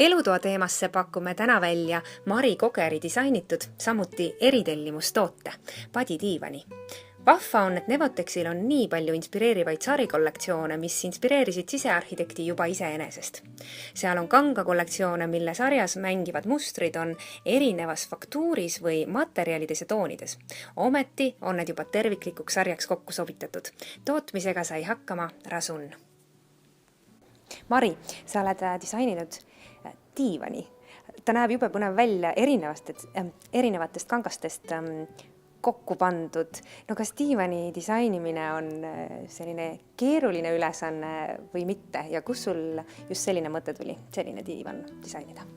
Elutoa teemasse pakume täna välja Mari Kogeri disainitud, samuti eritellimustoote, padidiivani. Vahva on, et Nevotexil on nii palju inspireerivaid sarikollektsioone, mis inspireerisid sisearhitekti juba iseenesest. Seal on kanga kollektsioone, mille sarjas mängivad mustrid on erinevas faktuuris või materjalides ja toonides. Ometi on need juba terviklikuks sarjaks kokku sobitatud. Tootmisega sai hakkama Rasun. Mari, sa oled disaininud diivani. Ta näeb jube põnev välja erinevatest kangastest kokku pandud. No kas diivani disainimine on selline keeruline ülesanne või mitte? Ja kus sul just selline mõte tuli, selline diivan disainida?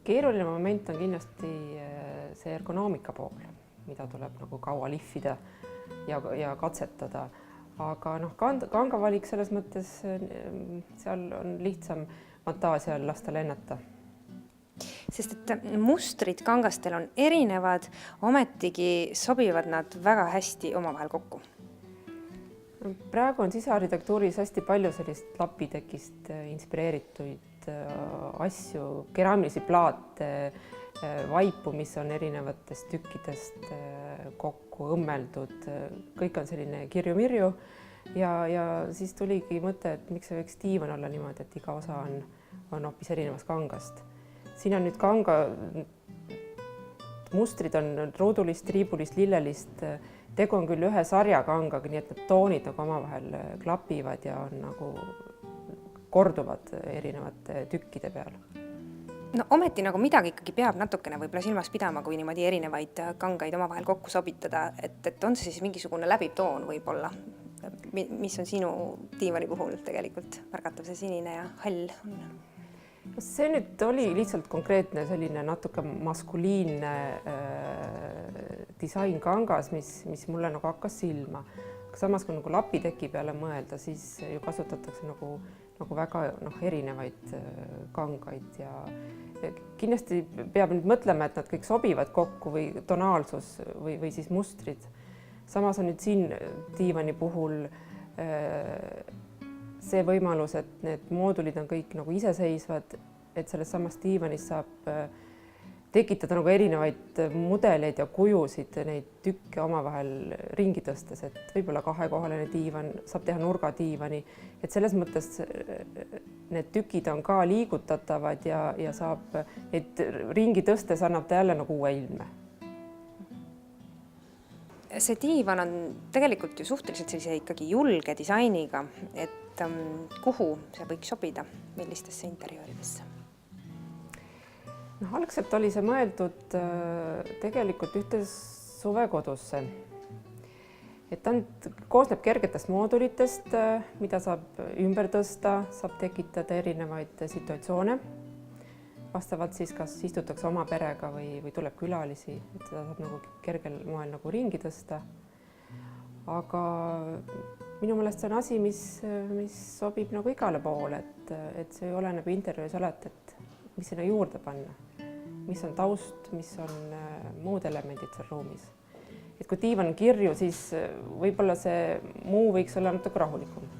Keeruline moment on kindlasti see ergonoomika pool, mida tuleb nagu kaua lihvida ja katsetada. Aga kanga valik selles mõttes, seal on lihtsam fantaasia lasta lennata. Sest et mustrid kangastel on erinevad, ometigi sobivad nad väga hästi omavahel kokku. Praegu on sisearhitektuuris hästi palju sellist lapitekist inspireerituid asju, keraamilisi plaate, vaipu, mis on erinevatest tükkidest kokku õmmeldud. Kõik on selline kirju-mirju ja siis tuligi mõte, et miks see võiks diivan olla niimoodi, et iga osa on hoopis erinevast kangast. Siin on nüüd kanga, mustrid on ruudulist, triibulist, lillelist. Tegu on küll ühe sarja kangaga, nii et need toonid nagu omavahel klapivad ja on nagu korduvad erinevate tükkide peal. No ometi nagu midagi ikkagi peab natukene võib-olla silmas pidama, kui niimoodi erinevaid kangaid omavahel kokku sobitada, et on see siis mingisugune läbiv toon võib-olla, mis on sinu diivani puhul tegelikult märgatav, see sinine ja hall on. See nüüd oli lihtsalt konkreetne selline natuke maskuliinne disain kangas, mis mulle nagu hakkas silma. Samas kui nagu lapiteki peale mõelda, siis ju kasutatakse nagu väga erinevaid kangaid ja kindlasti peab nüüd mõtlema, et nad kõik sobivad kokku või tonaalsus või siis mustrid. Samas on nüüd siin diivani puhul see võimalus, et need moodulid on kõik nagu iseseisvad, et selles samas diivanis saab tekitada nagu erinevaid mudeleid ja kujusid, neid tükke omavahel ringi tõstes, et võib-olla kahekohaline diivan, saab teha nurgadiivani, et selles mõttes need tükid on ka liigutatavad ja saab neid ringi tõstes annab ta jälle nagu uue ilme. See diivan on tegelikult ju suhteliselt sellise ikkagi julge disainiga, et kuhu see võiks sobida, millistesse interiööridesse? Algselt oli see mõeldud tegelikult ühte suvekodusse. Et ta koosneb kergetest moodulitest, mida saab ümber tõsta, saab tekitada erinevaid situatsioone. Vastavalt siis, kas istutakse oma perega või tuleb külalisi, et seda saab nagu kergel moel nagu ringi tõsta. Aga minu meelest see on asi, mis sobib nagu igale poole, et see oleneb interjööris alati, et mis sinna juurde panna, mis on taust, mis on muud elemendid seal ruumis. Et kui diivan on kirju, siis võib-olla see muu võiks olla natuke rahulikum.